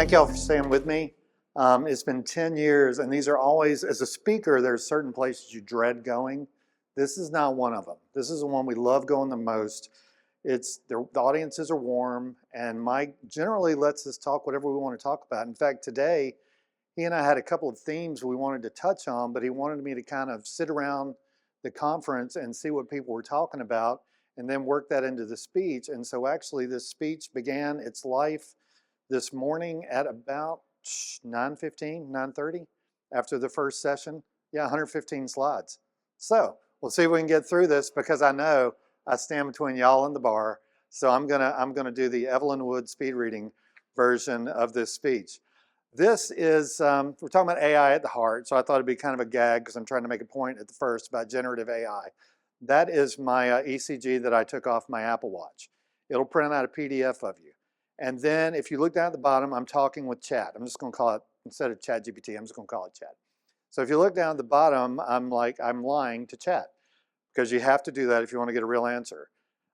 Thank y'all for staying with me. It's been 10 years, and these are always, as a speaker, there's certain places you dread going. This is not one of them. This is the one we love going the most. The audiences are warm, and Mike generally lets us talk whatever we want to talk about. In fact, today, he and I had a couple of themes we wanted to touch on, but he wanted me to kind of sit around the conference and see what people were talking about and then work that into the speech. And so actually this speech began its life this morning at about 9:15, 9:30 after the first session. Yeah, 115 slides. So we'll see if we can get through this because I know I stand between y'all and the bar. So I'm gonna do the Evelyn Wood speed reading version of this speech. This is, we're talking about AI at the heart, so I thought it'd be kind of a gag because I'm trying to make a point at the first about generative AI. That is my ECG that I took off my Apple Watch. It'll print out a PDF of you. And then if you look down at the bottom, I'm talking with chat. I'm just gonna call it, instead of chat GPT, I'm just gonna call it chat. So if you look down at the bottom, I'm lying to chat because you have to do that if you want to get a real answer.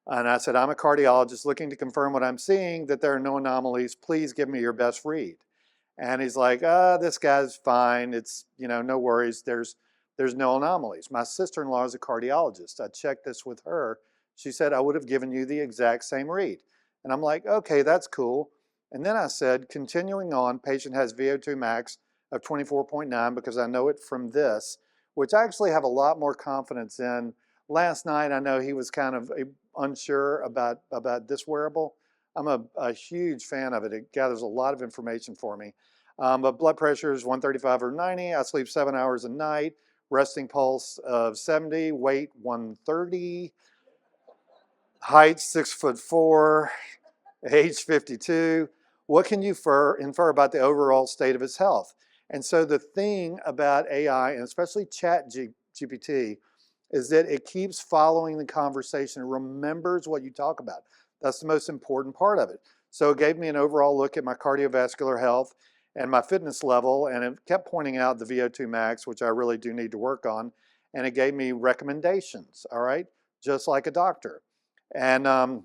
And I said, I'm a cardiologist looking to confirm what I'm seeing, that there are no anomalies. Please give me your best read. And he's like, this guy's fine. It's, no worries. There's no anomalies. My sister-in-law is a cardiologist. I checked this with her. She said, I would have given you the exact same read. And I'm like, okay, that's cool. And then I said, continuing on, patient has VO2 max of 24.9 because I know it from this, which I actually have a lot more confidence in. Last night, I know he was kind of unsure about this wearable. I'm a huge fan of it. It gathers a lot of information for me. But blood pressure is 135/90. I sleep 7 hours a night. Resting pulse of 70. Weight 130. Height 6'4". Age 52. What can you infer about the overall state of his health? And so the thing about AI, and especially Chat GPT, is that it keeps following the conversation. It remembers what you talk about. That's the most important part of it. So it gave me an overall look at my cardiovascular health and my fitness level, and it kept pointing out the VO2 max, which I really do need to work on, and it gave me recommendations, all right, just like a doctor. And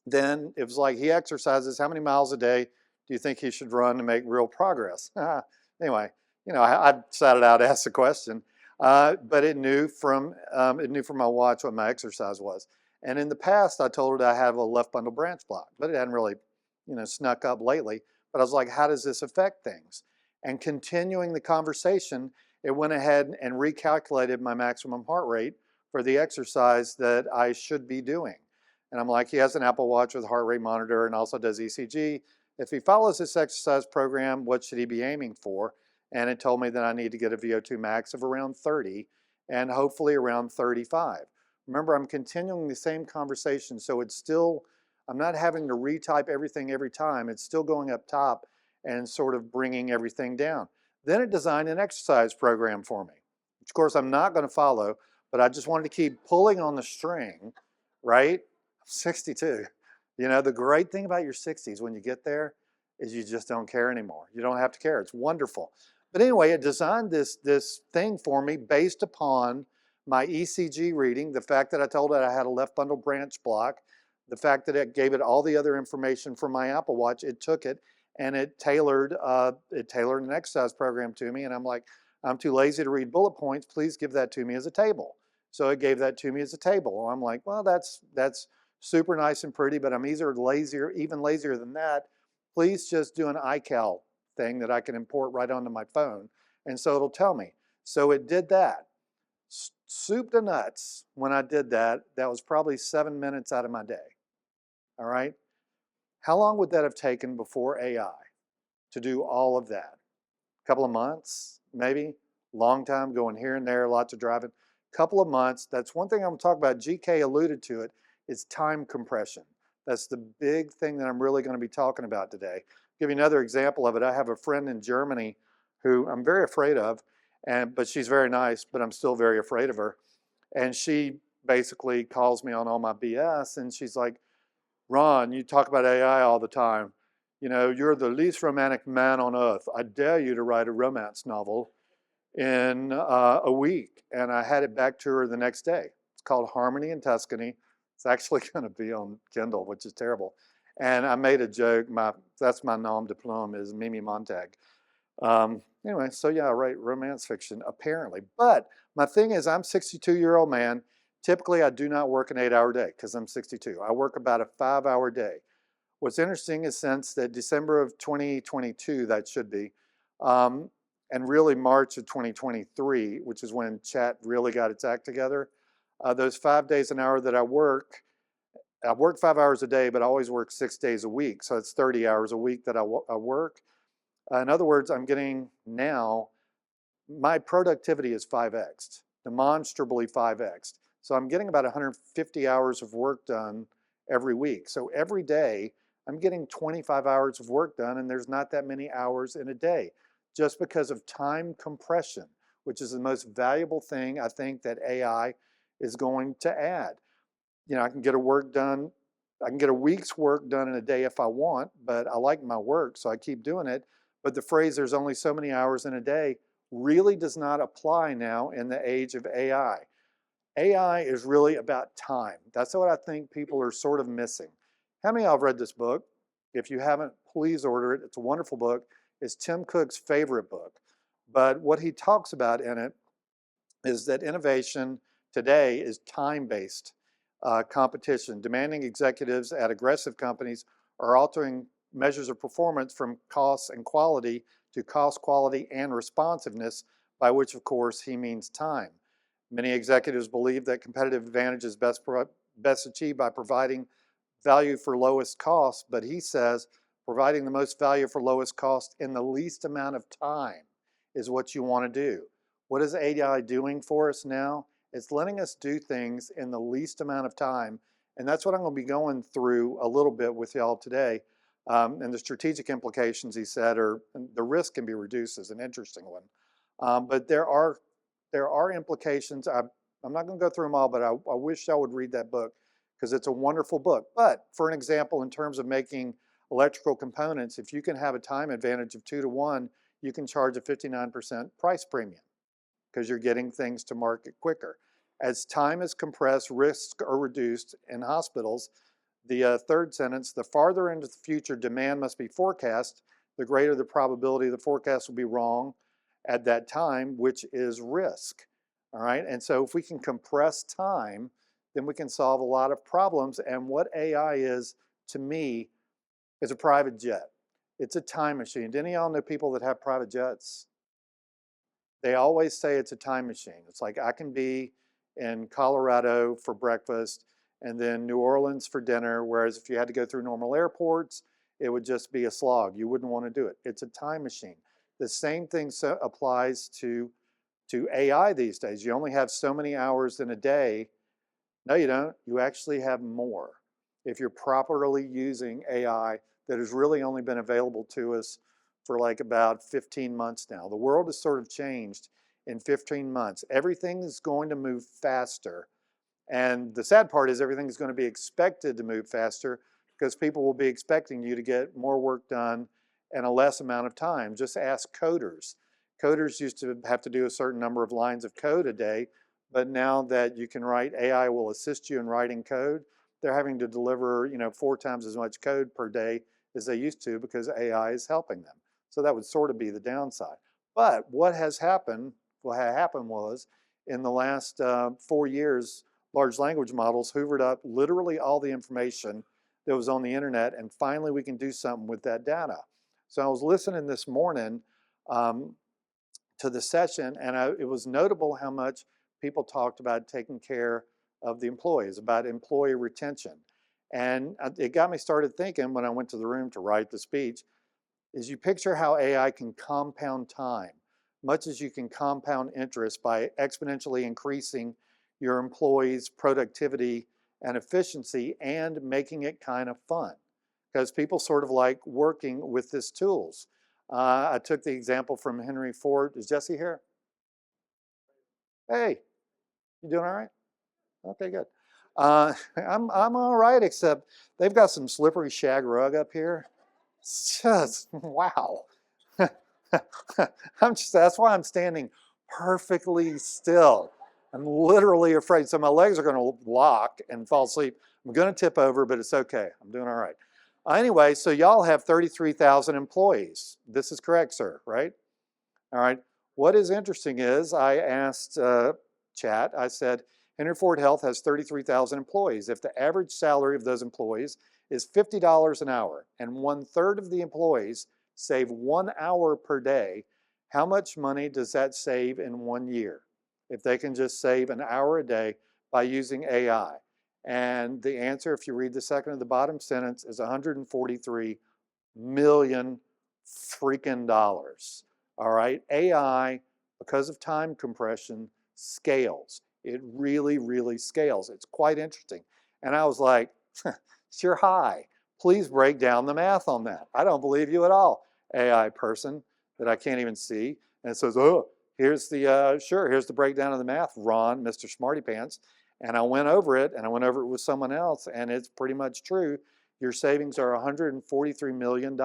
then it was like, he exercises, how many miles a day do you think he should run to make real progress? Anyway, I sat it out, asked the question. But it knew from my watch what my exercise was. And in the past, I told it I have a left bundle branch block, but it hadn't really, snuck up lately. But I was like, how does this affect things? And continuing the conversation, it went ahead and recalculated my maximum heart rate for the exercise that I should be doing. And I'm like, he has an Apple Watch with a heart rate monitor and also does ECG. If he follows this exercise program, what should he be aiming for? And it told me that I need to get a VO2 max of around 30 and hopefully around 35. Remember, I'm continuing the same conversation, so it's still, I'm not having to retype everything every time. It's still going up top and sort of bringing everything down. Then it designed an exercise program for me, which of course I'm not going to follow, but I just wanted to keep pulling on the string, right? 62. The great thing about your 60s when you get there is you just don't care anymore. You don't have to care. It's wonderful. But anyway, it designed this thing for me based upon my ECG reading, the fact that I told it I had a left bundle branch block, the fact that it gave it all the other information from my Apple Watch. It took it and it tailored an exercise program to me. And I'm like, I'm too lazy to read bullet points. Please give that to me as a table. So it gave that to me as a table. I'm like, well, that's super nice and pretty, but I'm even lazier than that. Please just do an iCal thing that I can import right onto my phone. And so it'll tell me. So it did that. Soup to nuts. When I did that, that was probably 7 minutes out of my day. All right. How long would that have taken before AI to do all of that? A couple of months, maybe? Long time going here and there, lots of driving. Couple of months. That's one thing I'm going to talk about. GK alluded to it. Is time compression. That's the big thing that I'm really going to be talking about today. I'll give you another example of it. I have a friend in Germany who I'm very afraid of, but she's very nice, but I'm still very afraid of her. And she basically calls me on all my BS, and she's like, Ron, you talk about AI all the time. You're the least romantic man on earth. I dare you to write a romance novel in a week. And I had it back to her the next day. It's called Harmony in Tuscany. It's actually going to be on Kindle, which is terrible. And I made a joke. That's my nom de plume is Mimi Montag. Anyway, so yeah, I write romance fiction apparently. But my thing is, I'm 62-year-old man. Typically, I do not work an 8-hour day because I'm 62. I work about a 5-hour day. What's interesting is since that December of 2022, that should be, um, and really March of 2023, which is when chat really got its act together, those 5 days an hour that I work 5 hours a day, but I always work 6 days a week. So it's 30 hours a week that I work. In other words, I'm getting now, my productivity is 5x, demonstrably 5x. So I'm getting about 150 hours of work done every week. So every day, I'm getting 25 hours of work done, and there's not that many hours in a day, just because of time compression, which is the most valuable thing I think that AI is going to add. I can get I can get a week's work done in a day if I want, but I like my work, so I keep doing it. But the phrase, there's only so many hours in a day, really does not apply now in the age of AI. AI is really about time. That's what I think people are sort of missing. How many of y'all have read this book? If you haven't, please order it. It's a wonderful book. It's Tim Cook's favorite book. But what he talks about in it is that innovation today is time-based competition. Demanding executives at aggressive companies are altering measures of performance from cost and quality to cost, quality, and responsiveness, by which, of course, he means time. Many executives believe that competitive advantage is best achieved by providing value for lowest cost, but he says providing the most value for lowest cost in the least amount of time is what you want to do. What is AI doing for us now? It's letting us do things in the least amount of time, and that's what I'm going to be going through a little bit with y'all today. And the strategic implications, he said, are the risk can be reduced, is an interesting one. But there are implications. I'm not going to go through them all, but I wish I would read that book because it's a wonderful book. But for an example, in terms of making electrical components, if you can have a time advantage of 2 to 1, you can charge a 59% price premium because you're getting things to market quicker. As time is compressed, risks are reduced in hospitals. The third sentence, the farther into the future demand must be forecast, the greater the probability the forecast will be wrong at that time, which is risk. All right, and so if we can compress time, then we can solve a lot of problems. And what AI is, to me, is a private jet. It's a time machine. Do any of y'all know people that have private jets? They always say it's a time machine. It's like I can be in Colorado for breakfast and then New Orleans for dinner, whereas if you had to go through normal airports, it would just be a slog. You wouldn't want to do it. It's a time machine. The same thing applies to AI these days. You only have so many hours in a day. No, you don't. You actually have more if you're properly using AI that has really only been available to us for like about 15 months now. The world has sort of changed in 15 months. Everything is going to move faster. And the sad part is everything is going to be expected to move faster because people will be expecting you to get more work done in a less amount of time. Just ask coders. Coders used to have to do a certain number of lines of code a day, but now that you can write, AI will assist you in writing code, they're having to deliver 4 times as much code per day as they used to because AI is helping them. So that would sort of be the downside. But what has happened, what had happened was in the last 4 years, large language models hoovered up literally all the information that was on the internet, and finally we can do something with that data. So I was listening this morning to the session, and it was notable how much people talked about taking care of the employees, about employee retention. And it got me started thinking when I went to the room to write the speech, is you picture how AI can compound time, much as you can compound interest by exponentially increasing your employees' productivity and efficiency and making it kind of fun. Because people sort of like working with these tools. I took the example from Henry Ford. Is Jesse here? Hey, you doing all right? Okay, good. I'm all right, except they've got some slippery shag rug up here. It's just, wow. That's why I'm standing perfectly still. I'm literally afraid. So my legs are going to lock and fall asleep. I'm going to tip over, but it's okay. I'm doing all right. Anyway, so y'all have 33,000 employees. This is correct, sir, right? All right. What is interesting is I asked Chat, I said, Henry Ford Health has 33,000 employees. If the average salary of those employees is $50 an hour and 1/3 of the employees save 1 hour per day, how much money does that save in 1 year? If they can just save an hour a day by using AI. And the answer, if you read the second of the bottom sentence, is 143 million freaking dollars. All right, AI, because of time compression, scales. It really, really scales. It's quite interesting. And I was like, sure, high. Please break down the math on that. I don't believe you at all, AI person that I can't even see. And it says, oh, here's the breakdown of the math, Ron, Mr. Smarty Pants. And I went over it, and I went over it with someone else, and it's pretty much true. Your savings are $143 million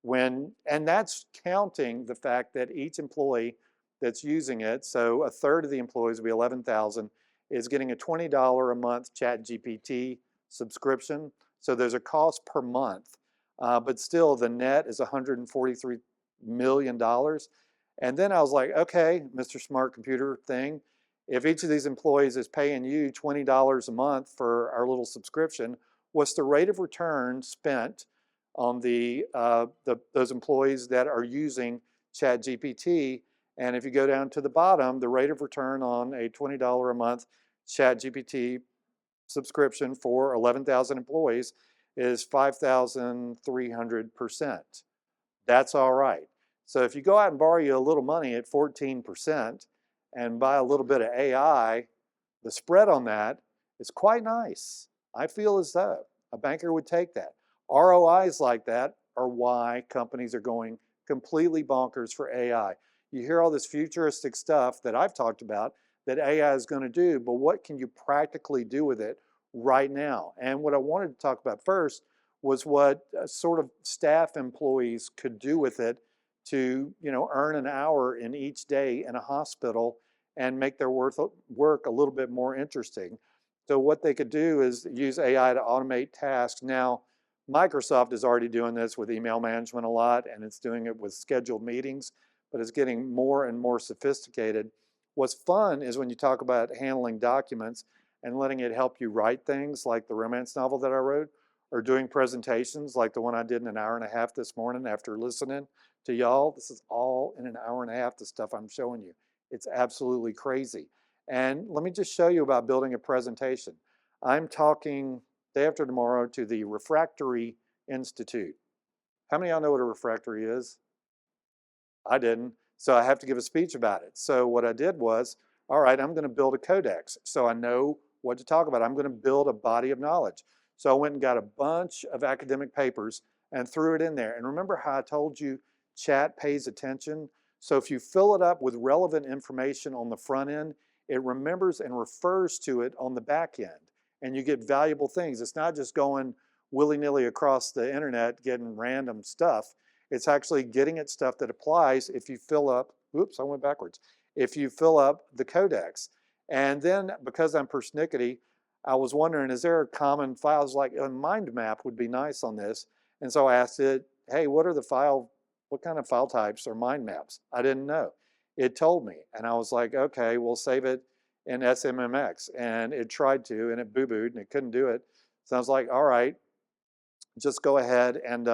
and that's counting the fact that each employee that's using it, so 1/3 of the employees will be 11,000, is getting a $20 a month ChatGPT subscription. So there's a cost per month, but still the net is $143 million. And then I was like, okay, Mr. Smart Computer thing, if each of these employees is paying you $20 a month for our little subscription, what's the rate of return spent on those employees that are using ChatGPT? And if you go down to the bottom, the rate of return on a $20 a month ChatGPT subscription for 11,000 employees is 5,300%. That's all right. So if you go out and borrow you a little money at 14% and buy a little bit of AI, the spread on that is quite nice. I feel as though a banker would take that. ROIs like that are why companies are going completely bonkers for AI. You hear all this futuristic stuff that I've talked about that AI is going to do, but what can you practically do with it right now? And what I wanted to talk about first was what sort of staff employees could do with it to, earn an hour in each day in a hospital and make their work a little bit more interesting. So what they could do is use AI to automate tasks. Now, Microsoft is already doing this with email management a lot, and it's doing it with scheduled meetings, but it's getting more and more sophisticated. What's fun is when you talk about handling documents and letting it help you write things like the romance novel that I wrote, or doing presentations like the one I did in an hour and a half this morning after listening to y'all. This is all in an hour and a half, the stuff I'm showing you. It's absolutely crazy. And let me just show you about building a presentation. I'm talking day after tomorrow to the Refractory Institute. How many of y'all know what a refractory is? I didn't. So I have to give a speech about it. So what I did was, all right, I'm going to build a codex so I know what to talk about. I'm going to build a body of knowledge. So I went and got a bunch of academic papers and threw it in there. And remember how I told you chat pays attention? So if you fill it up with relevant information on the front end, it remembers and refers to it on the back end. And you get valuable things. It's not just going willy-nilly across the internet getting random stuff. It's actually getting at stuff that applies if you fill up, oops, I went backwards. If you fill up the codex. And then because I'm persnickety, I was wondering, is there a common file? I was like, a mind map would be nice on this. And so I asked it, hey, what kind of file types are mind maps? I didn't know. It told me. And I was like, okay, we'll save it in SMMX. And it tried to, and it boo-booed, and it couldn't do it. So I was like, all right, just go ahead and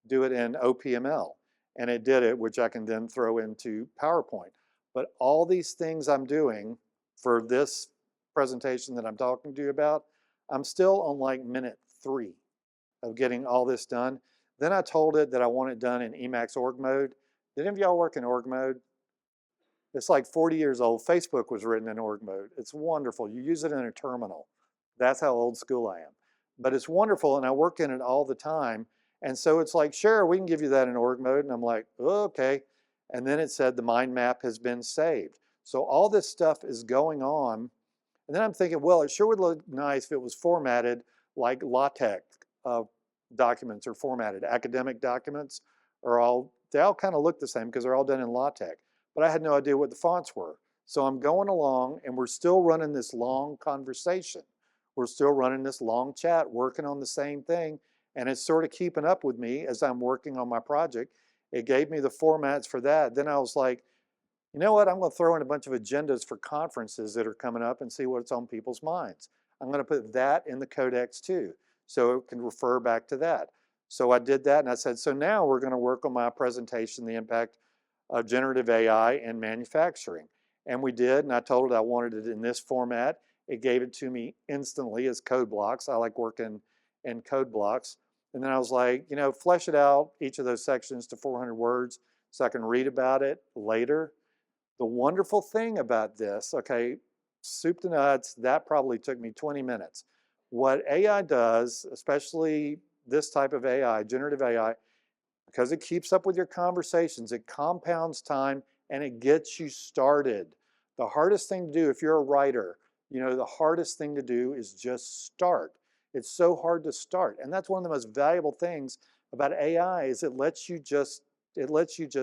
do it in OPML. And it did it, which I can then throw into PowerPoint. But all these things I'm doing for this presentation that I'm talking to you about, I'm still on like minute 3 of getting all this done. Then I told it that I want it done in Emacs org mode. Did any of y'all work in org mode? It's like 40 years old. Facebook was written in org mode. It's wonderful. You use it in a terminal. That's how old school I am. But it's wonderful, and I work in it all the time. And so it's like, sure, we can give you that in org mode. And I'm like, oh, okay. And then it said the mind map has been saved. So all this stuff is going on. And then I'm thinking, well, it sure would look nice if it was formatted like LaTeX documents are formatted. Academic documents they all kind of look the same because they're all done in LaTeX. But I had no idea what the fonts were. So I'm going along, and we're still running this long conversation. We're still running this long chat, working on the same thing. And it's sort of keeping up with me as I'm working on my project. It gave me the formats for that. Then I was like, you know what? I'm going to throw in a bunch of agendas for conferences that are coming up and see what's on people's minds. I'm going to put that in the codex too, so it can refer back to that. So I did that and I said, so now we're going to work on my presentation, the impact of generative AI in manufacturing. And we did, and I told it I wanted it in this format. It gave it to me instantly as code blocks. I like working in code blocks. And then I was like, you know, flesh it out, each of those sections to 400 words so I can read about it later. The wonderful thing about this, okay, soup to nuts, that probably took me 20 minutes. What AI does, especially this type of AI, generative AI, because it keeps up with your conversations, it compounds time and it gets you started. The hardest thing to do if you're a writer, you know, the hardest thing to do is just start. It's so hard to start. And that's one of the most valuable things about AI is it lets you just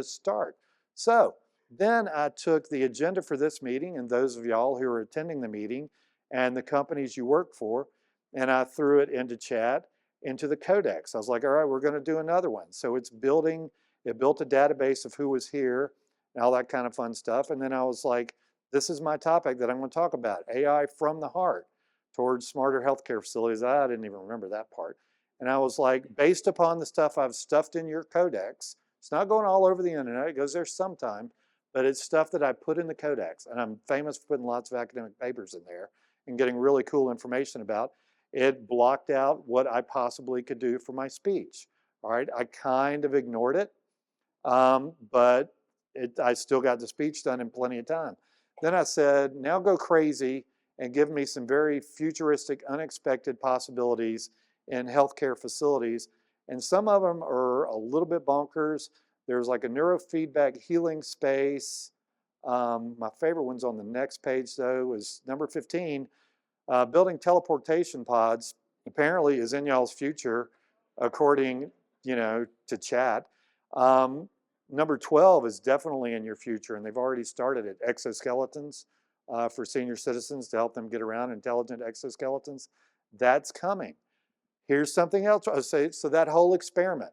start. So then I took the agenda for this meeting and those of y'all who are attending the meeting and the companies you work for, and I threw it into chat into the codex. I was like, all right, we're going to do another one. So it built a database of who was here and all that kind of fun stuff. And then I was like, this is my topic that I'm going to talk about, AI from the heart towards smarter healthcare facilities. I didn't even remember that part. And I was like, based upon the stuff I've stuffed in your codex, it's not going all over the internet, it goes there sometime, but it's stuff that I put in the codex. And I'm famous for putting lots of academic papers in there and getting really cool information about. It blocked out what I possibly could do for my speech. All right, I kind of ignored it, but I still got the speech done in plenty of time. Then I said, now go crazy and give me some very futuristic, unexpected possibilities in healthcare facilities. And some of them are a little bit bonkers. There's like a neurofeedback healing space. My favorite one's on the next page, though, is number 15. Building teleportation pods apparently is in y'all's future, according, to chat. Number 12 is definitely in your future, and they've already started it. Exoskeletons for senior citizens to help them get around, intelligent exoskeletons. That's coming. Here's something else I'll say. So that whole experiment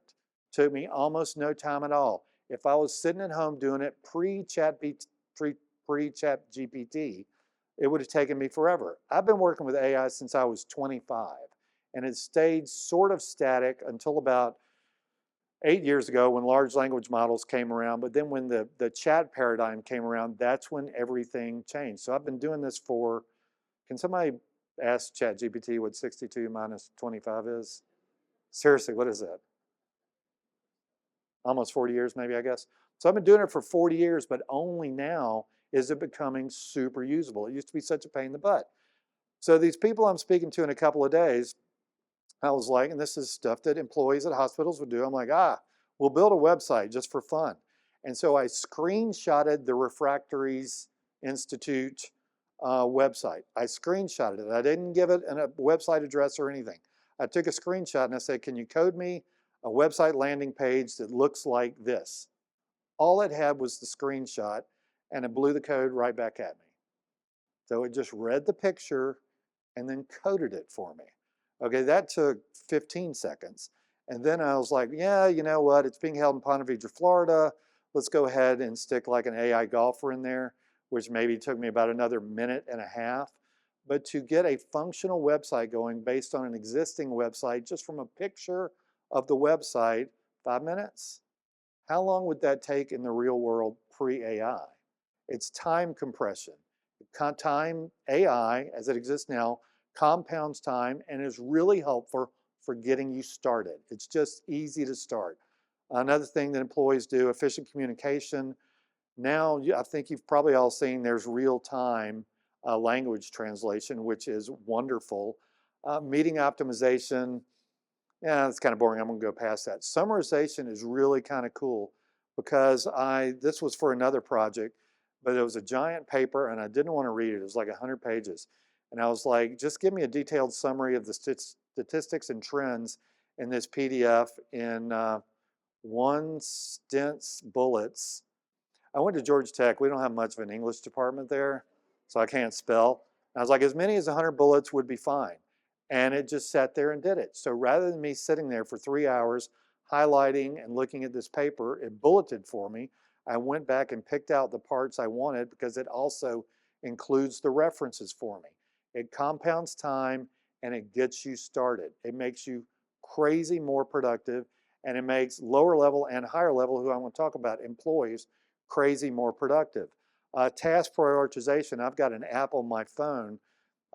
took me almost no time at all. If I was sitting at home doing it pre-chat GPT, it would have taken me forever. I've been working with AI since I was 25, and it stayed sort of static until about 8 years ago when large language models came around. But then when the chat paradigm came around, that's when everything changed. So I've been doing this for, can somebody ask ChatGPT what 62 minus 25 is? Seriously, what is that? Almost 40 years maybe, I guess. So I've been doing it for 40 years, but only now is it becoming super usable. It used to be such a pain in the butt. So these people I'm speaking to in a couple of days, I was like, and this is stuff that employees at hospitals would do. I'm like, we'll build a website just for fun. And so I screenshotted the Refractories Institute website. I screenshotted it. I didn't give it a website address or anything. I took a screenshot and I said, can you code me a website landing page that looks like this? All it had was the screenshot, and it blew the code right back at me. So it just read the picture and then coded it for me. Okay, that took 15 seconds. And then I was like, yeah, you know what? It's being held in Ponte Vedra, Florida. Let's go ahead and stick like an AI golfer in there, which maybe took me about another minute and a half. But to get a functional website going based on an existing website, just from a picture of the website, 5 minutes? How long would that take in the real world pre-AI? It's time compression. Time, AI, as it exists now, compounds time and is really helpful for getting you started. It's just easy to start. Another thing that employees do, efficient communication. Now, I think you've probably all seen there's real-time language translation, which is wonderful. Meeting optimization, yeah, it's kind of boring. I'm going to go past that. Summarization is really kind of cool because this was for another project, but it was a giant paper and I didn't want to read it. It was like 100 pages. And I was like, just give me a detailed summary of the statistics and trends in this PDF in one stint's bullets. I went to Georgia Tech. We don't have much of an English department there, so I can't spell. And I was like, as many as 100 bullets would be fine. And it just sat there and did it. So rather than me sitting there for 3 hours highlighting and looking at this paper, it bulleted for me. I went back and picked out the parts I wanted because it also includes the references for me. It compounds time and it gets you started. It makes you crazy more productive, and it makes lower level and higher level, who I want to talk about, employees, crazy more productive. Task prioritization, I've got an app on my phone.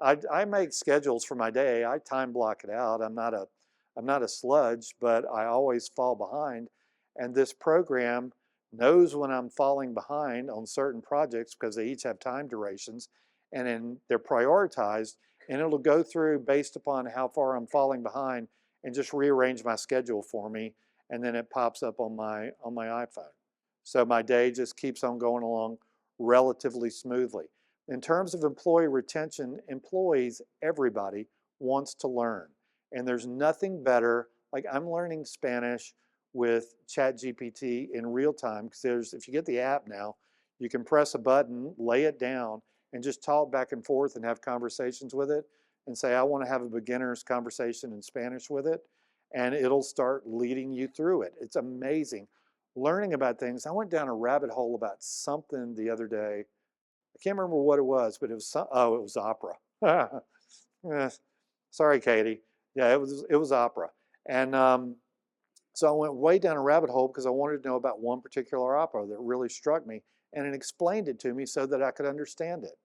I make schedules for my day. I time block it out. I'm not a sludge, but I always fall behind. And this program knows when I'm falling behind on certain projects because they each have time durations, and then they're prioritized, and it'll go through based upon how far I'm falling behind and just rearrange my schedule for me, and then it pops up on my iPhone. So my day just keeps on going along relatively smoothly. In terms of employee retention, employees, everybody wants to learn. And there's nothing better, like I'm learning Spanish with ChatGPT in real time, because if you get the app now, you can press a button, lay it down, and just talk back and forth and have conversations with it and say, I want to have a beginner's conversation in Spanish with it, and it'll start leading you through it. It's amazing. Learning about things. I went down a rabbit hole about something the other day. I can't remember what it was, but it was it was opera. Sorry, Katie. Yeah, it was opera, and so I went way down a rabbit hole because I wanted to know about one particular opera that really struck me, and it explained it to me so that I could understand it.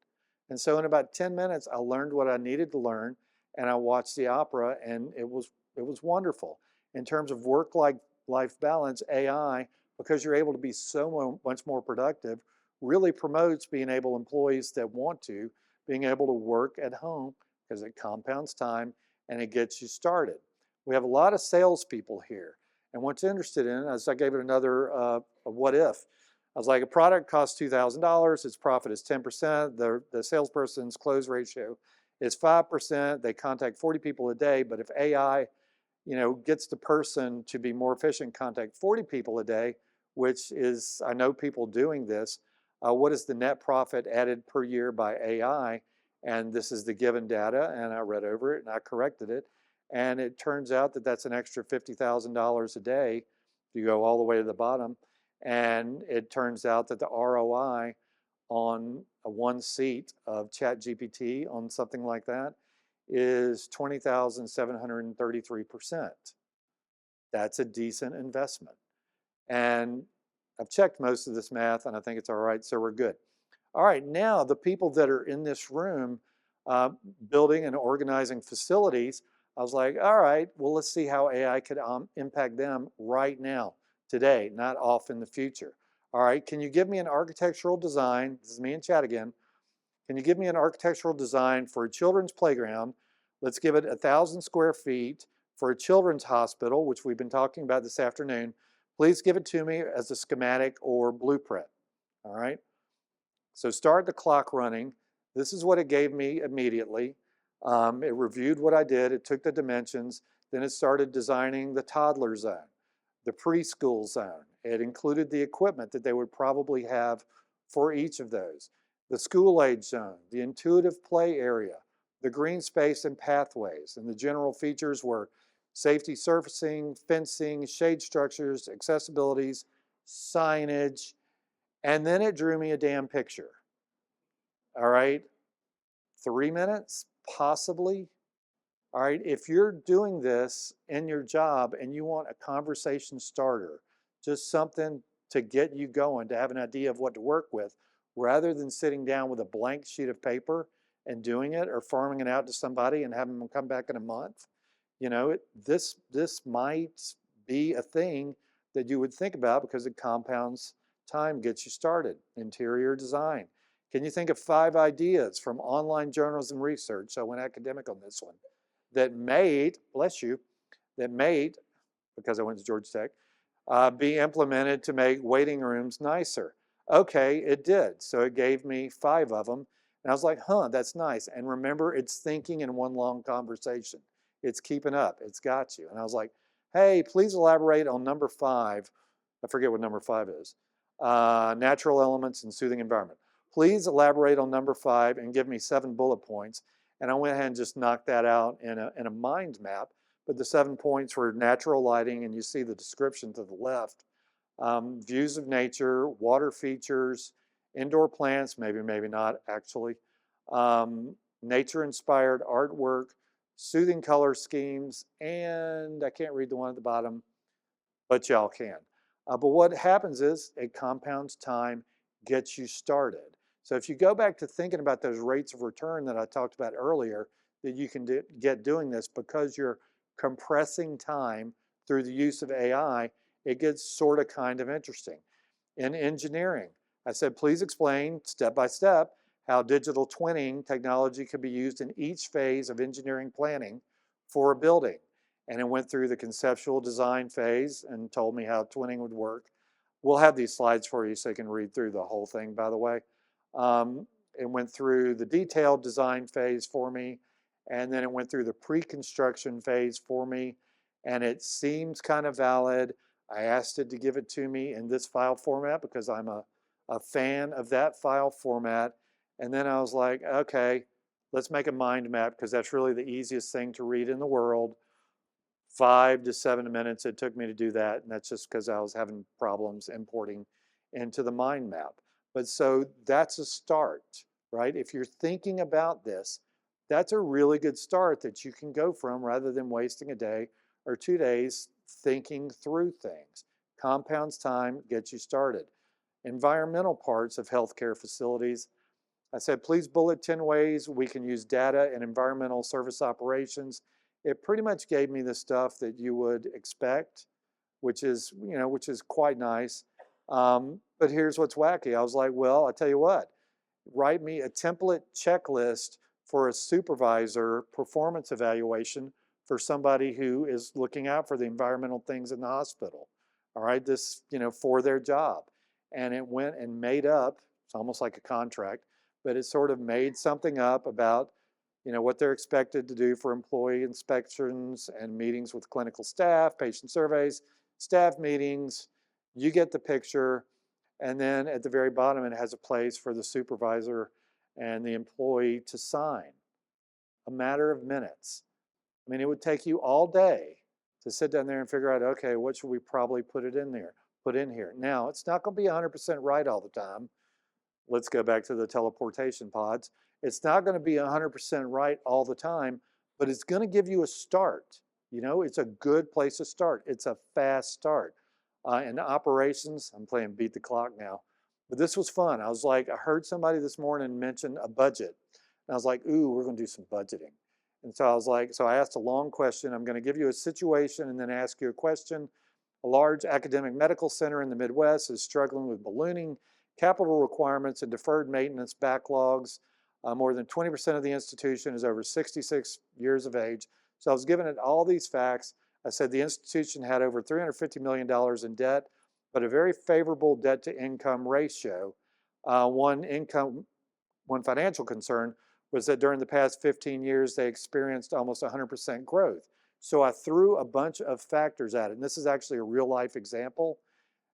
And so in about 10 minutes, I learned what I needed to learn, and I watched the opera, and it was wonderful. In terms of work-life balance, AI, because you're able to be so much more productive, really promotes being able employees that want to, being able to work at home because it compounds time and it gets you started. We have a lot of salespeople here. And what's interested in, as I gave it another what if, I was like, a product costs $2,000, its profit is 10%, the salesperson's close ratio is 5%, they contact 40 people a day, but if AI, gets the person to be more efficient, contact 40 people a day, which is, I know people doing this, what is the net profit added per year by AI? And this is the given data, and I read over it and I corrected it. And it turns out that that's an extra $50,000 a day if you go all the way to the bottom. And it turns out that the ROI on a one seat of ChatGPT on something like that is 20,733%. That's a decent investment. And I've checked most of this math and I think it's all right, so we're good. All right, now the people that are in this room building and organizing facilities, I was like, all right, well, let's see how AI could impact them right now, today, not off in the future. All right, can you give me an architectural design? This is me and Chad again. Can you give me an architectural design for a children's playground? Let's give it 1,000 square feet for a children's hospital, which we've been talking about this afternoon. Please give it to me as a schematic or blueprint. All right. So start the clock running. This is what it gave me immediately. It reviewed what I did. It took the dimensions. Then it started designing the toddler zone, the preschool zone. It included the equipment that they would probably have for each of those. The school age zone, the intuitive play area, the green space and pathways. And the general features were safety surfacing, fencing, shade structures, accessibilities, signage, and then it drew me a damn picture. All right, 3 minutes, possibly. All right, if you're doing this in your job and you want a conversation starter, just something to get you going, to have an idea of what to work with, rather than sitting down with a blank sheet of paper and doing it or farming it out to somebody and having them come back in a month, this might be a thing that you would think about because it compounds time, gets you started. Interior design. Can you think of 5 ideas from online journals and research? So I went academic on this one. That made, bless you, that made, because I went to Georgia Tech, be implemented to make waiting rooms nicer. Okay, it did. So it gave me 5 of them. And I was like, that's nice. And remember, it's thinking in one long conversation. It's keeping up. It's got you. And I was like, hey, please elaborate on number 5. I forget what number 5 is. Natural elements and soothing environment. Please elaborate on number 5 and give me 7 bullet points. And I went ahead and just knocked that out in a mind map. But the 7 points were natural lighting, and you see the description to the left. Views of nature, water features, indoor plants, maybe not actually, nature-inspired artwork, soothing color schemes, and I can't read the one at the bottom, but y'all can. But what happens is it compounds time, gets you started. So if you go back to thinking about those rates of return that I talked about earlier, that you can get doing this because you're compressing time through the use of AI, it gets sort of kind of interesting. In engineering, I said, please explain step by step how digital twinning technology can be used in each phase of engineering planning for a building. And it went through the conceptual design phase and told me how twinning would work. We'll have these slides for you so you can read through the whole thing, by the way. It went through the detailed design phase for me, and then it went through the pre-construction phase for me, and it seems kind of valid. I asked it to give it to me in this file format because I'm a fan of that file format. And then I was like, okay, let's make a mind map because that's really the easiest thing to read in the world. 5 to 7 minutes it took me to do that, and that's just because I was having problems importing into the mind map. But so that's a start, right? If you're thinking about this, that's a really good start that you can go from rather than wasting a day or 2 days thinking through things. Compounds time, gets you started. Environmental parts of healthcare facilities. I said, please bullet 10 ways we can use data in environmental service operations. It pretty much gave me the stuff that you would expect, which is, which is quite nice. But here's what's wacky. I was like, well, I tell you what, write me a template checklist for a supervisor performance evaluation for somebody who is looking out for the environmental things in the hospital. All right, this, for their job. And it went and made up, it's almost like a contract, but it sort of made something up about what they're expected to do for employee inspections and meetings with clinical staff, patient surveys, staff meetings. You get the picture. And then at the very bottom, it has a place for the supervisor and the employee to sign. A matter of minutes. I mean, it would take you all day to sit down there and figure out, okay, what should we probably put in here? Now, it's not going to be 100% right all the time. Let's go back to the teleportation pods. It's not going to be 100% right all the time, but it's going to give you a start. It's a good place to start. It's a fast start. In operations, I'm playing beat the clock now, but this was fun. I was like, I heard somebody this morning mention a budget. And I was like, ooh, we're going to do some budgeting. And so I was like, so I asked a long question. I'm going to give you a situation and then ask you a question. A large academic medical center in the Midwest is struggling with ballooning capital requirements and deferred maintenance backlogs. More than 20% of the institution is over 66 years of age. So I was giving it all these facts. I said the institution had over $350 million in debt, but a very favorable debt to income ratio. One financial concern was that during the past 15 years, they experienced almost 100% growth. So I threw a bunch of factors at it. And this is actually a real life example.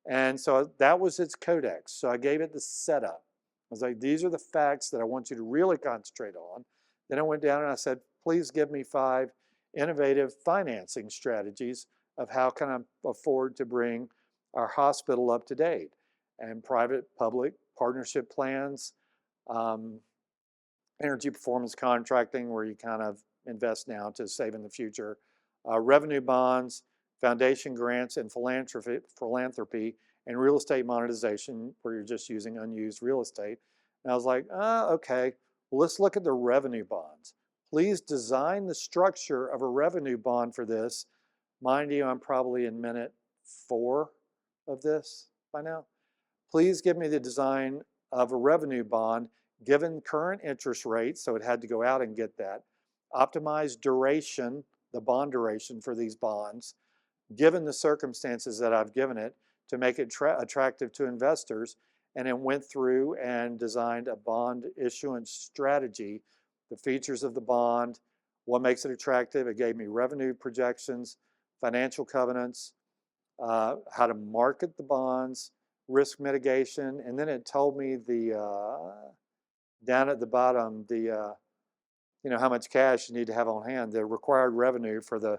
And so that was its codex. So I gave it the setup. I was like, these are the facts that I want you to really concentrate on. Then I went down and I said, please give me 5 innovative financing strategies of how can I afford to bring our hospital up to date. And private-public partnership plans, energy performance contracting, where you kind of invest now to save in the future, revenue bonds, foundation grants, and philanthropy, and real estate monetization, where you're just using unused real estate. And I was like, okay, well, let's look at the revenue bonds. Please design the structure of a revenue bond for this. Mind you, I'm probably in minute 4 of this by now. Please give me the design of a revenue bond given current interest rates, so it had to go out and get that. Optimize duration, the bond duration for these bonds, given the circumstances that I've given it, to make it attractive to investors. And it went through and designed a bond issuance strategy, the features of the bond, what makes it attractive. It gave me revenue projections, financial covenants, how to market the bonds, risk mitigation, and then it told me the down at the bottom, how much cash you need to have on hand. The required revenue for the,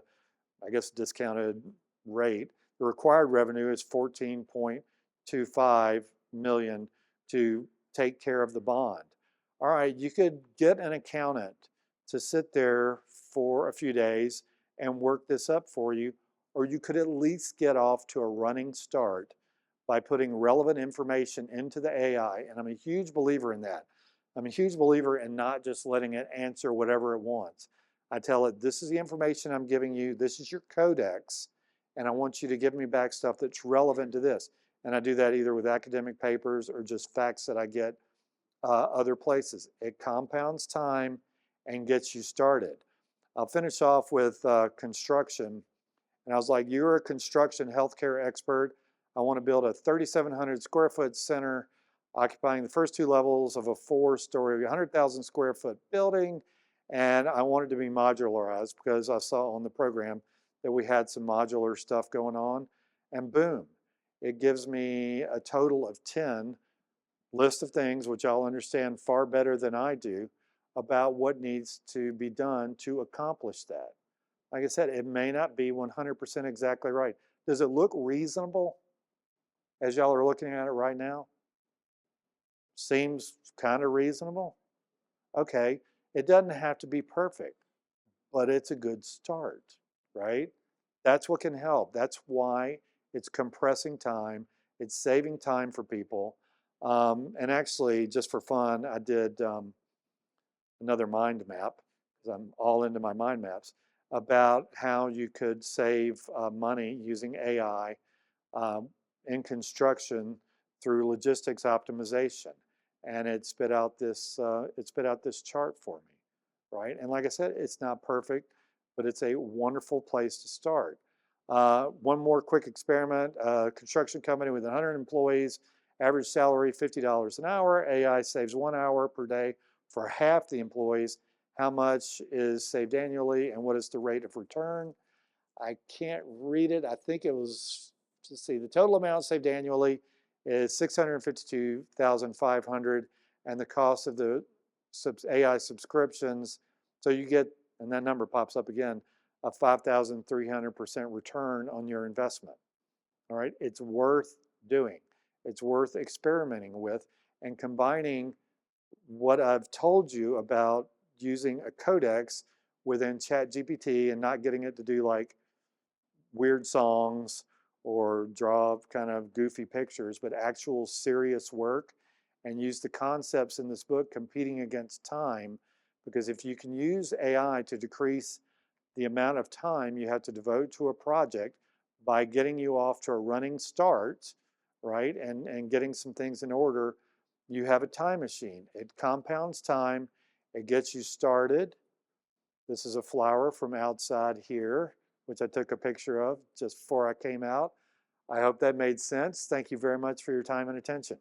I guess, discounted rate, the required revenue is 14.25 million to take care of the bond. All right, you could get an accountant to sit there for a few days and work this up for you, or you could at least get off to a running start by putting relevant information into the AI. And I'm a huge believer in that. I'm a huge believer in not just letting it answer whatever it wants. I tell it, this is the information I'm giving you, this is your codex, and I want you to give me back stuff that's relevant to this. And I do that either with academic papers or just facts that I get other places. It compounds time and gets you started. I'll finish off with construction. And I was like, you're a construction healthcare expert. I want to build a 3,700 square foot center occupying the first 2 levels of a 4-story, 100,000 square foot building. And I want it to be modularized because I saw on the program that we had some modular stuff going on. And boom, it gives me a total of 10 list of things, which I'll understand far better than I do, about what needs to be done to accomplish that. Like I said, it may not be 100% exactly right. Does it look reasonable as y'all are looking at it right now? Seems kind of reasonable. Okay, it doesn't have to be perfect, but it's a good start, right? That's what can help. That's why it's compressing time. It's saving time for people. And actually, just for fun, I did another mind map, because I'm all into my mind maps, about how you could save money using AI um, in construction through logistics optimization. And it spit out this chart for me, right? And like I said, it's not perfect, but it's a wonderful place to start. One more quick experiment, construction company with 100 employees, average salary $50 an hour, AI saves 1 hour per day for half the employees. How much is saved annually and what is the rate of return? I can't read it. I think it was, let's see, the total amount saved annually is 652,500, and the cost of the AI subscriptions, so you get, and that number pops up again, a 5,300% return on your investment. All right, it's worth doing. It's worth experimenting with and combining what I've told you about using a codex within ChatGPT and not getting it to do like weird songs or draw kind of goofy pictures, but actual serious work, and use the concepts in this book competing against time. Because if you can use AI to decrease the amount of time you have to devote to a project by getting you off to a running start, right, and getting some things in order, you have a time machine. It compounds time, it gets you started. This is a flower from outside here, which I took a picture of just before I came out. I hope that made sense. Thank you very much for your time and attention.